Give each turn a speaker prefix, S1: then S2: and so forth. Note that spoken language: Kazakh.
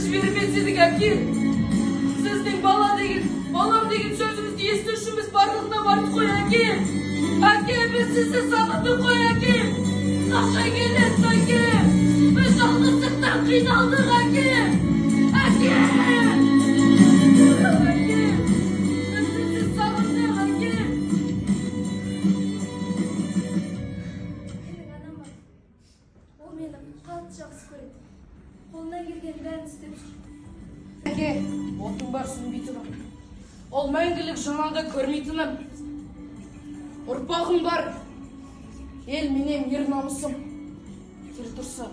S1: жібермеседік әке. Сіздің балам деген сөзіңізді естушіміз барлығына бардық қой әке. Әке, біз сізді сағындық қой әке. Қашан келесіз әке? Біз жалғыздықтан қиналдық әке. Әке! Әке! Біз сізді сағындық әке.
S2: Менің анам бар. Ол мені қатты жақсы көреді. Қолынан келген бәрін істеп жүр.
S1: Әке, отың бар сүнбейтінім. Ол мәңгілік жанада көрмейтінім. Ұрпағым бар. Ел менен ер намысым. Тірі тұрса,